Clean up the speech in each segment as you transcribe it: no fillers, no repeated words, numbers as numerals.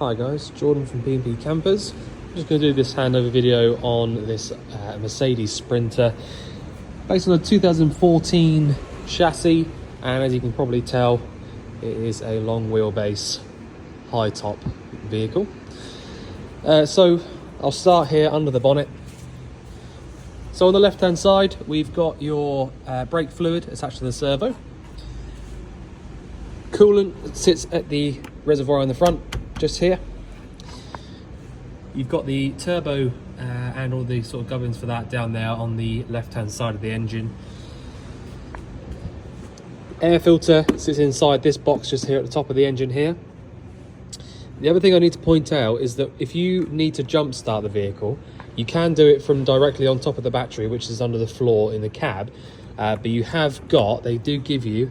Hi guys, Jordan from B&B Campers. I'm just going to do this handover video on this Mercedes Sprinter based on a 2014 chassis, and as you can probably tell, it is a long wheelbase high top vehicle. So I'll start here under the bonnet. So on the left hand side we've got your brake fluid attached to the servo. Coolant sits at the reservoir in the front, just here. You've got the turbo and all the sort of gubbins for that down there on the left hand side of the engine. Air filter sits inside this box just here at the top of the engine here. The other thing I need to point out is that if you need to jump start the vehicle, you can do it from directly on top of the battery, which is under the floor in the cab, but you have got, they do give you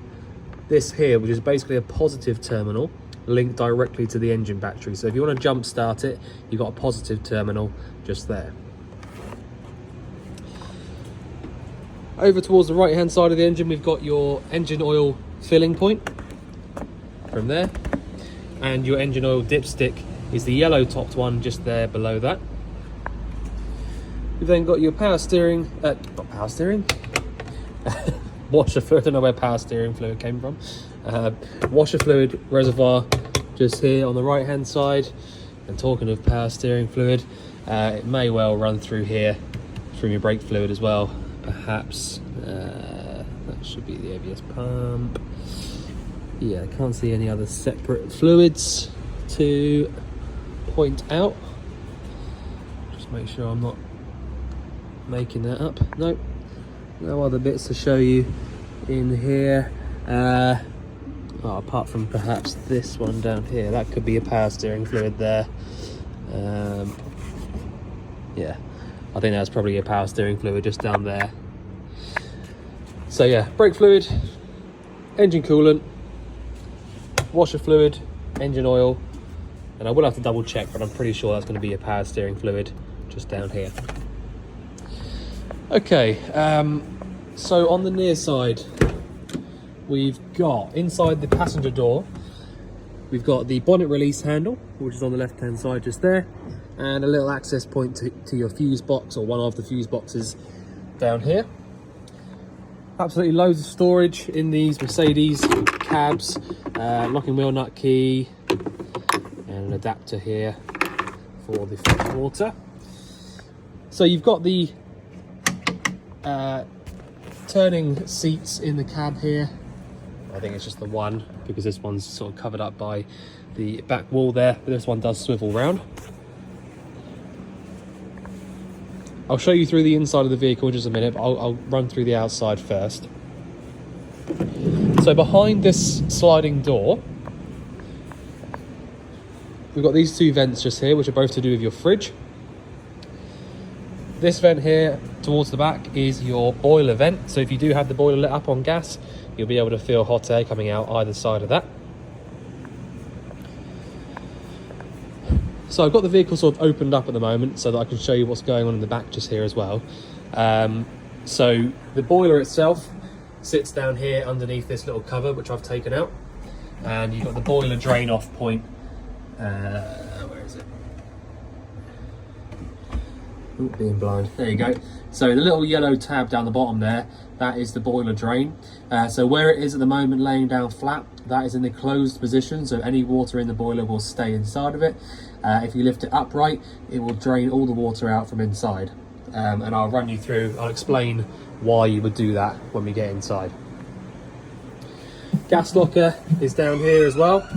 this here, which is basically a positive terminal linked directly to the engine battery. So if you want to jump start it, you've got a positive terminal just there. Over towards the right hand side of the engine, we've got your engine oil filling point from there, and your engine oil dipstick is the yellow topped one just there below that. You've then got your power steering, not power steering, washer fluid. I don't know where power steering fluid came from. Washer fluid reservoir just here on the right hand side. And talking of power steering fluid, it may well run through here through your brake fluid as well, perhaps. That should be the ABS pump. Yeah, I can't see any other separate fluids to point out. Just make sure I'm not making that up. Nope, no other bits to show you in here. Apart from perhaps this one down here, that could be a power steering fluid there. Yeah, I think that's probably a power steering fluid just down there. So yeah, brake fluid, engine coolant, washer fluid, engine oil, and I will have to double check, but I'm pretty sure that's going to be a power steering fluid just down here. Okay, so on the near side, we've got, inside the passenger door, we've got the bonnet release handle, which is on the left hand side just there, and a little access point to your fuse box, or one of the fuse boxes down here. Absolutely loads of storage in these Mercedes cabs. Locking wheel nut key, and an adapter here for the fresh water. So you've got the turning seats in the cab here. I think it's just the one, because this one's sort of covered up by the back wall there, but this one does swivel round. I'll show you through the inside of the vehicle in just a minute, but I'll run through the outside first. So behind this sliding door, we've got these two vents just here, which are both to do with your fridge. This vent here towards the back is your boiler vent, so if you do have the boiler lit up on gas, you'll be able to feel hot air coming out either side of that. So I've got the vehicle sort of opened up at the moment so that I can show you what's going on in the back just here as well. So the boiler itself sits down here underneath this little cover, which I've taken out, and you've got the boiler drain off point. Where is it? Ooh, being blind. There you go. So the little yellow tab down the bottom there, that is the boiler drain. So where it is at the moment laying down flat, that is in the closed position, so any water in the boiler will stay inside of it. If you lift it upright, it will drain all the water out from inside. And I'll run you through, I'll explain why you would do that when we get inside. Gas locker is down here as well.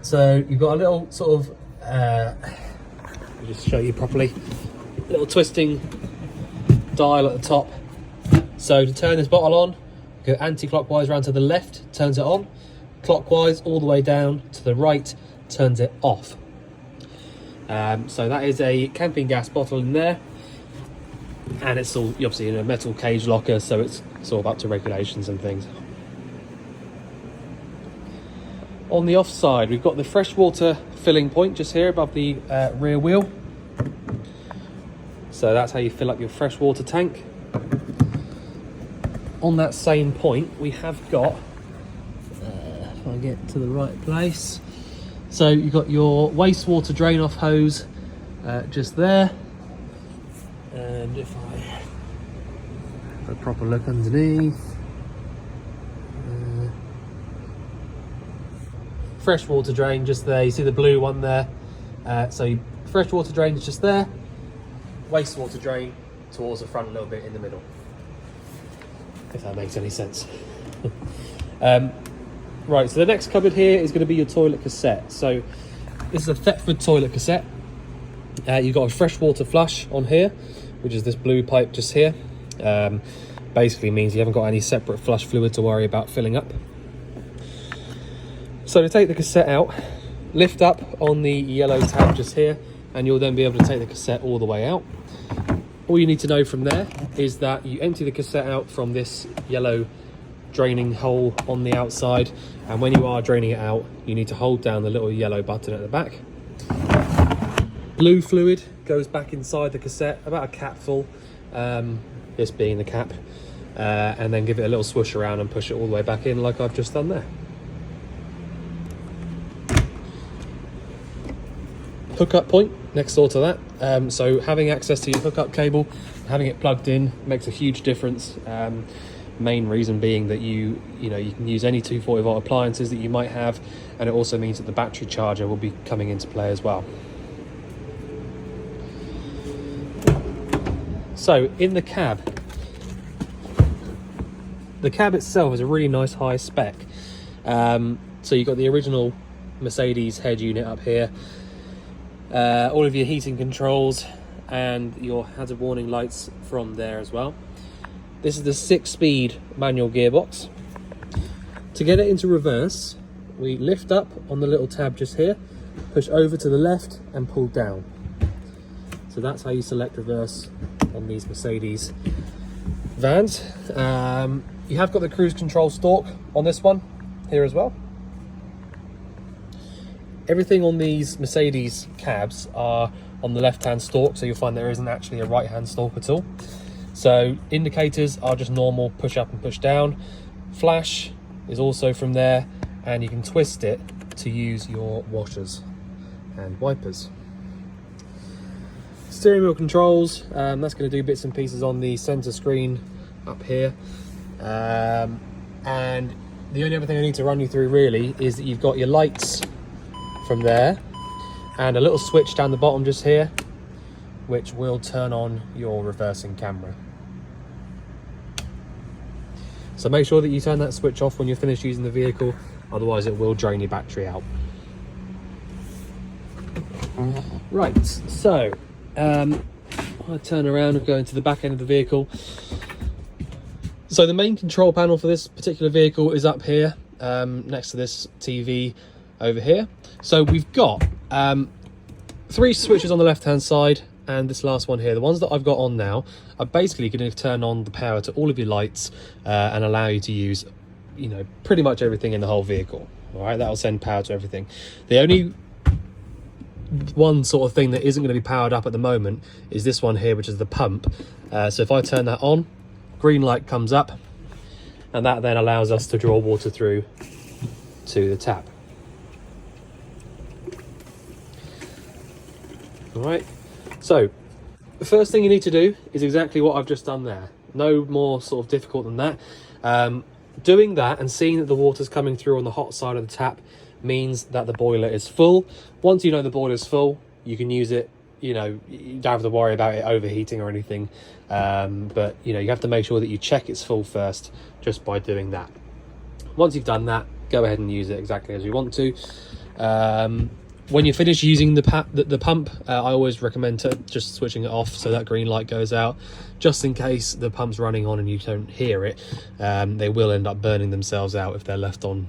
So you've got a little sort of, let me just show you properly, little twisting dial at the top. So to turn this bottle on, go anti-clockwise round to the left, turns it on. Clockwise all the way down to the right, turns it off. So that is a camping gas bottle in there, and it's all obviously in a metal cage locker, so it's sort of up to regulations and things. On the off side, we've got the freshwater filling point just here above the rear wheel. So that's how you fill up your freshwater tank. On that same point, we have got, if I get to the right place, So you've got your wastewater drain off hose just there, and if I have a proper look underneath, freshwater drain just there. You see the blue one there. So freshwater drain is just there, wastewater drain towards the front a little bit in the middle, if that makes any sense. Right, so the next cupboard here is going to be your toilet cassette. So this is a Thetford toilet cassette. You've got a freshwater flush on here, which is this blue pipe just here. Basically means you haven't got any separate flush fluid to worry about filling up. So to take the cassette out, lift up on the yellow tab just here, and you'll then be able to take the cassette all the way out. All you need to know from there is that you empty the cassette out from this yellow draining hole on the outside, and when you are draining it out, you need to hold down the little yellow button at the back. Blue fluid goes back inside the cassette, about a cap full, this being the cap, and then give it a little swoosh around and push it all the way back in like I've just done there. Hookup point next door to that, so having access to your hookup cable, having it plugged in makes a huge difference. Main reason being that you can use any 240 volt appliances that you might have, and it also means that the battery charger will be coming into play as well. So in the cab itself is a really nice high spec. So you've got the original Mercedes head unit up here, all of your heating controls and your hazard warning lights from there as well. This is the 6-speed manual gearbox. To get it into reverse, we lift up on the little tab just here, push over to the left and pull down. So that's how you select reverse on these Mercedes vans. You have got the cruise control stalk on this one here as well. Everything on these Mercedes cabs are on the left-hand stalk, so you'll find there isn't actually a right-hand stalk at all. So indicators are just normal push up and push down. Flash is also from there, and you can twist it to use your washers and wipers. Steering wheel controls, that's going to do bits and pieces on the center screen up here. And the only other thing I need to run you through really is that you've got your lights from there and a little switch down the bottom just here, which will turn on your reversing camera. So make sure that you turn that switch off when you're finished using the vehicle, otherwise it will drain your battery out. Right, so I turn around and go into the back end of the vehicle. So the main control panel for this particular vehicle is up here, next to this TV over here. So we've got 3 switches on the left hand side, and this last one here. The ones that I've got on now are basically going to turn on the power to all of your lights and allow you to use, pretty much everything in the whole vehicle. All right, that'll send power to everything. The only one sort of thing that isn't going to be powered up at the moment is this one here, which is the pump. So if I turn that on, green light comes up, and that then allows us to draw water through to the tap. All right. So the first thing you need to do is exactly what I've just done there. No more sort of difficult than that. Doing that and seeing that the water's coming through on the hot side of the tap means that the boiler is full. Once you know the boiler is full, you can use it. You don't have to worry about it overheating or anything. But you have to make sure that you check it's full first just by doing that. Once you've done that, go ahead and use it exactly as you want to. When you're finished using the pump, I always recommend just switching it off so that green light goes out, just in case the pump's running on and you don't hear it. They will end up burning themselves out if they're left on,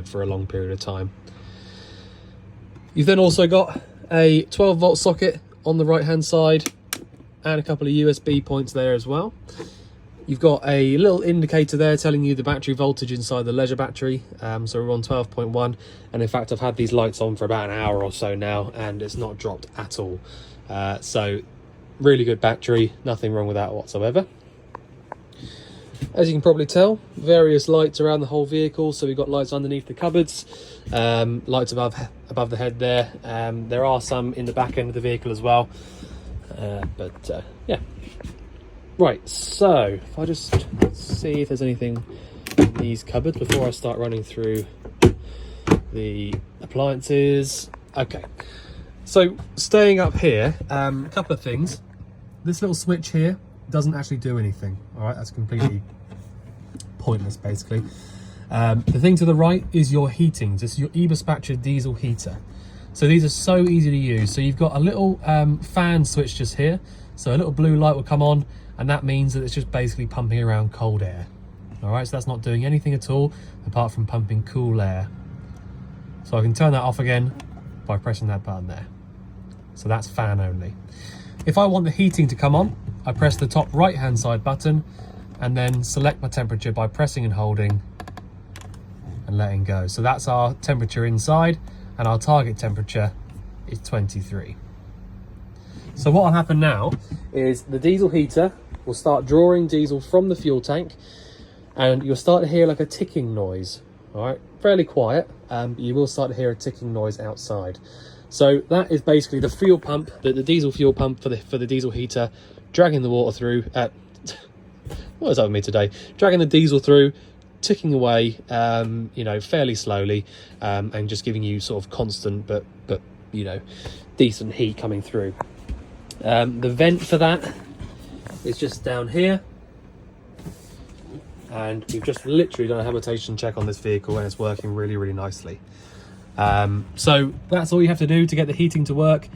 for a long period of time. You've then also got a 12 volt socket on the right hand side and a couple of USB points there as well. You've got a little indicator there telling you the battery voltage inside the leisure battery. So we're on 12.1, and in fact I've had these lights on for about an hour or so now and it's not dropped at all. So really good battery, nothing wrong with that whatsoever. As you can probably tell, various lights around the whole vehicle. So we've got lights underneath the cupboards, lights above the head there. There are some in the back end of the vehicle as well. Yeah. Right, so if I just see if there's anything in these cupboards before I start running through the appliances. Okay, so staying up here, a couple of things. This little switch here doesn't actually do anything. All right, that's completely pointless basically. The thing to the right is your heating. This is your Eberspacher diesel heater. So these are so easy to use. So you've got a little fan switch just here. So a little blue light will come on, and that means that it's just basically pumping around cold air. All right, so that's not doing anything at all apart from pumping cool air. So I can turn that off again by pressing that button there. So that's fan only. If I want the heating to come on, I press the top right hand side button and then select my temperature by pressing and holding and letting go. So that's our temperature inside, and our target temperature is 23. So what will happen now is the diesel heater will start drawing diesel from the fuel tank, and you'll start to hear like a ticking noise. All right, fairly quiet, but you will start to hear a ticking noise outside. So that is basically the fuel pump, the diesel fuel pump for the diesel heater, dragging the water through. What is that with me today? Dragging the diesel through, ticking away, you know, fairly slowly, and just giving you sort of constant but you know, decent heat coming through. The vent for that is just down here, and we've just literally done a habitation check on this vehicle, and it's working really nicely. So that's all you have to do to get the heating to work.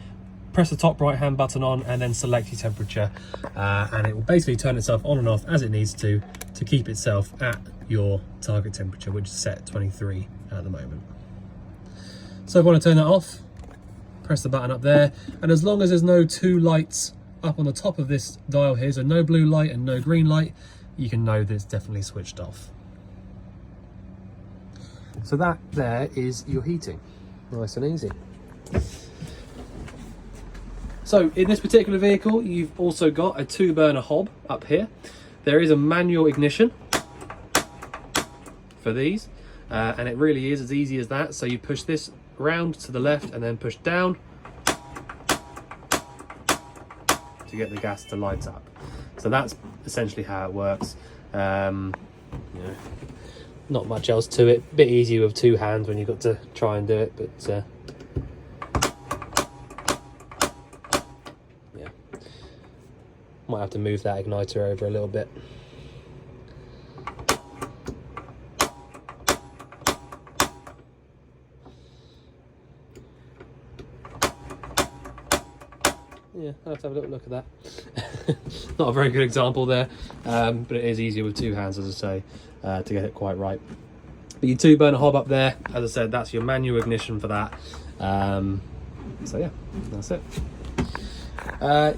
Press the top right hand button on and then select your temperature, and it will basically turn itself on and off as it needs to keep itself at your target temperature, which is set at 23 at the moment. So if I want to turn that off, press the button up there, and as long as there's no two lights up on the top of this dial here, so no blue light and no green light, you can know that it's definitely switched off. So that there is your heating, nice and easy. So in this particular vehicle, you've also got a 2-burner hob up here. There is a manual ignition for these, and it really is as easy as that. So you push this round to the left and then push down to get the gas to light up. So that's essentially how it works. You know, not much else to it. A bit easier with two hands when you've got to try and do it, but yeah, might have to move that igniter over a little bit. Yeah, I'll have to have a little look at that. Not a very good example there, but it is easier with two hands, as I say, to get it quite right. But your 2-burner hob up there, as I said, that's your manual ignition for that. So yeah, that's it.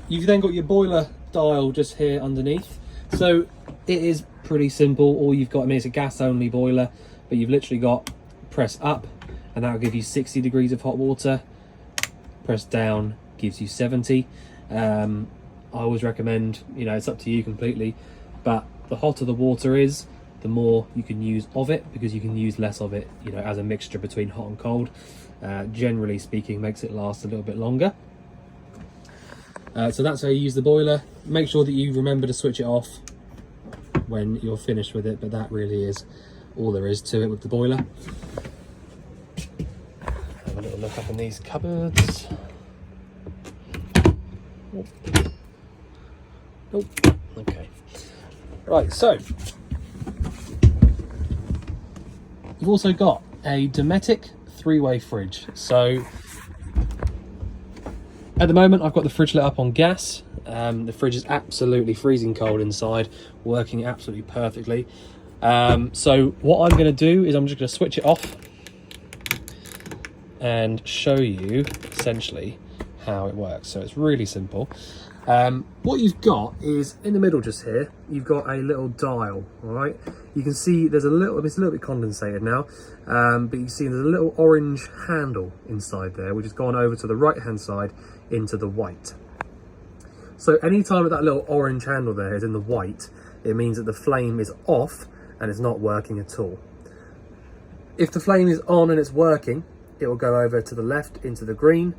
You've then got your boiler dial just here underneath. So it is pretty simple. All you've got, I mean, it's a gas only boiler, but you've literally got press up and that will give you 60 degrees of hot water. Press down gives you 70. I always recommend, you know, it's up to you completely, but the hotter the water is, the more you can use of it, because you can use less of it, you know, as a mixture between hot and cold. Generally speaking, makes it last a little bit longer. So that's how you use the boiler. Make sure that you remember to switch it off when you're finished with it, but that really is all there is to it with the boiler. Have a little look up in these cupboards. Nope. Okay. Right, so you've also got a Dometic 3-way fridge. So at the moment I've got the fridge lit up on gas. The fridge is absolutely freezing cold inside, working absolutely perfectly. So what I'm going to do is I'm just going to switch it off and show you essentially how it works. So it's really simple. What you've got is in the middle just here, you've got a little dial. All right, you can see there's a little, it's a little bit condensated now, but you can see there's a little orange handle inside there, which has gone over to the right hand side into the white. So anytime that little orange handle there is in the white, it means that the flame is off and it's not working at all. If the flame is on and it's working, it will go over to the left into the green,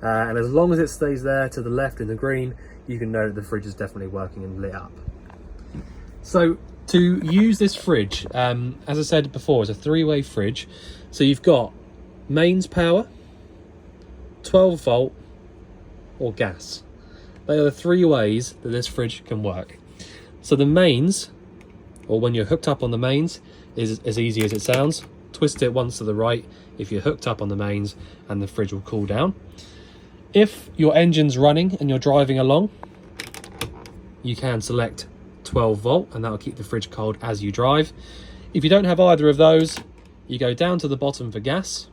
and as long as it stays there to the left in the green, you can know that the fridge is definitely working and lit up. So to use this fridge, as I said before, it's a 3-way fridge. So you've got mains power, 12 volt, or gas. They are the 3 ways that this fridge can work. So the mains, or when you're hooked up on the mains, is as easy as it sounds. Twist it once to the right if you're hooked up on the mains, and the fridge will cool down. If your engine's running and you're driving along, you can select 12 volt and that'll keep the fridge cold as you drive. If you don't have either of those, you go down to the bottom for gas,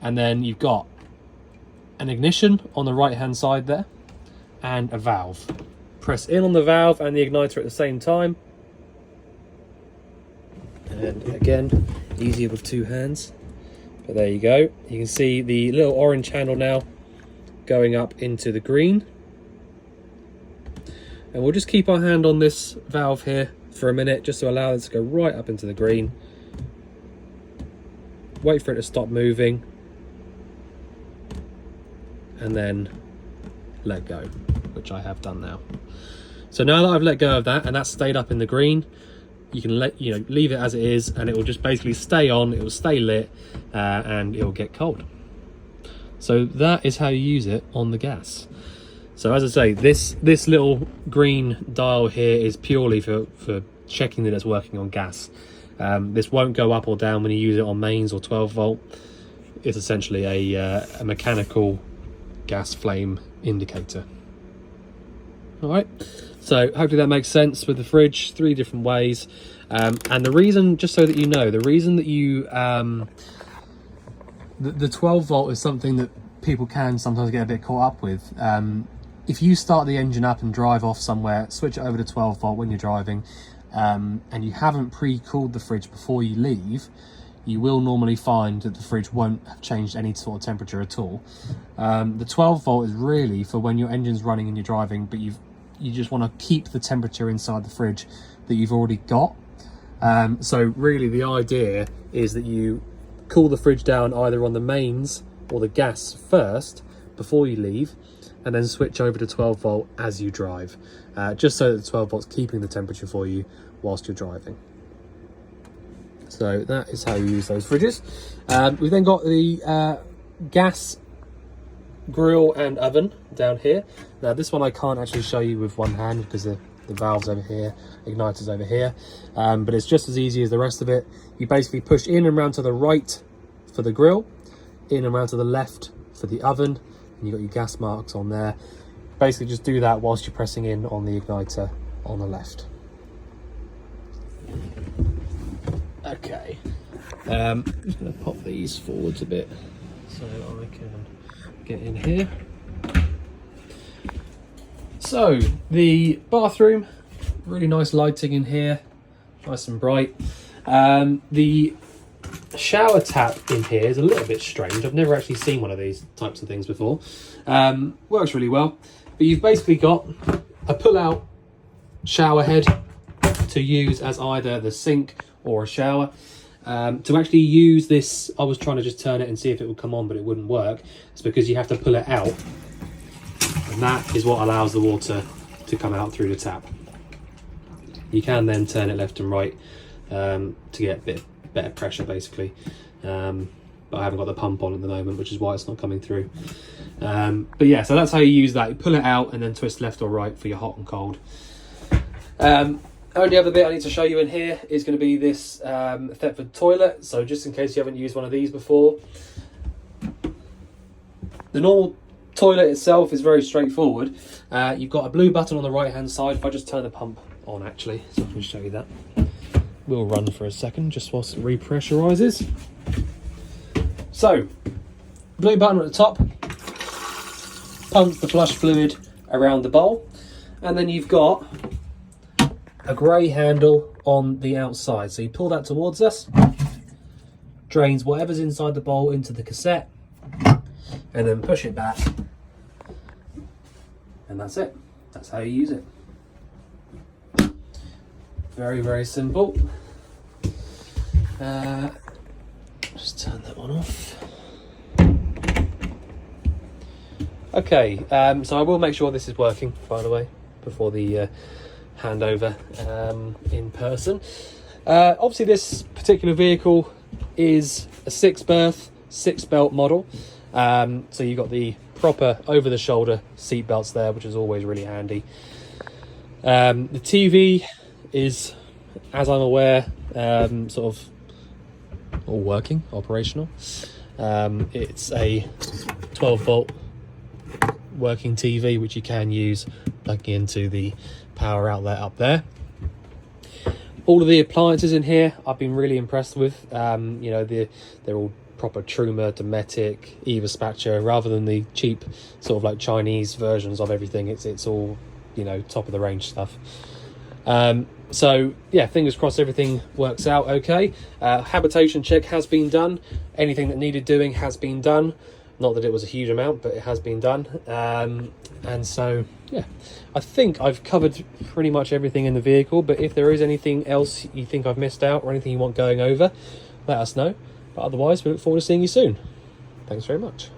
and then you've got an ignition on the right hand side there and a valve. Press in on the valve and the igniter at the same time, and again, easier with 2 hands, but there you go. You can see the little orange handle now going up into the green, and we'll just keep our hand on this valve here for a minute just to allow it to go right up into the green. Wait for it to stop moving and then let go, which I have done now. So now that I've let go of that and that's stayed up in the green, you can leave it as it is, and it will just basically stay on, it will stay lit, and it will get cold. So that is how you use it on the gas. So as I say, this little green dial here is purely for checking that it's working on gas. This won't go up or down when you use it on mains or 12 volt. It's essentially a mechanical gas flame indicator. All right, so hopefully that makes sense with the fridge. 3 different ways, and the reason, just so that you know, the reason that you the 12 volt is something that people can sometimes get a bit caught up with. If you start the engine up and drive off somewhere, switch it over to 12 volt when you're driving, and you haven't pre-cooled the fridge before you leave, you will normally find that the fridge won't have changed any sort of temperature at all. The 12 volt is really for when your engine's running and you're driving, but you just want to keep the temperature inside the fridge that you've already got. So really the idea is that you cool the fridge down either on the mains or the gas first before you leave, and then switch over to 12 volt as you drive, just so that the 12 volt's keeping the temperature for you whilst you're driving. So that is how you use those fridges. We've then got the gas grill and oven down here. Now this one I can't actually show you with one hand because the valve's over here, igniter's over here, but it's just as easy as the rest of it. You basically push in and round to the right for the grill, in and round to the left for the oven, and you've got your gas marks on there. Basically just do that whilst you're pressing in on the igniter on the left. Okay, I'm just going to pop these forwards a bit so I can get in here. So the bathroom, really nice lighting in here, nice and bright. The shower tap in here is a little bit strange. I've never actually seen one of these types of things before. Works really well, but you've basically got a pull-out shower head to use as either the sink or a shower. To actually use this, I was trying to just turn it and see if it would come on, but it wouldn't work. It's because you have to pull it out, and that is what allows the water to come out through the tap. You can then turn it left and right to get a bit better pressure basically, but I haven't got the pump on at the moment, which is why it's not coming through. But yeah, so that's how you use that. You pull it out and then twist left or right for your hot and cold. Only other bit I need to show you in here is going to be this Thetford toilet. So just in case you haven't used one of these before, the normal toilet itself is very straightforward. You've got a blue button on the right hand side. If I just turn the pump on actually, so I can show you that. We'll run for a second just whilst it repressurizes. So, blue button at the top pumps the flush fluid around the bowl, and then you've got a grey handle on the outside. So you pull that towards us, drains whatever's inside the bowl into the cassette, and then push it back, and that's it. That's how you use it. Very, very simple. Just turn that one off. Okay, so I will make sure this is working, by the way, before the handover in person. Obviously, this particular vehicle is a 6-berth, 6-belt model. So you've got the proper over-the-shoulder seat belts there, which is always really handy. The TV is, as I'm aware, sort of all working, operational. It's a 12-volt working TV, which you can use plugging into the power outlet up there. All of the appliances in here I've been really impressed with. You know, they're all proper Truma, Dometic, Eva Spatcher, rather than the cheap sort of like Chinese versions of everything. It's all, you know, top of the range stuff. So yeah, fingers crossed everything works out okay. Habitation check has been done. Anything that needed doing has been done. Not that it was a huge amount, but it has been done. And so, yeah, I think I've covered pretty much everything in the vehicle. But if there is anything else you think I've missed out or anything you want going over, let us know. But otherwise, we look forward to seeing you soon. Thanks very much.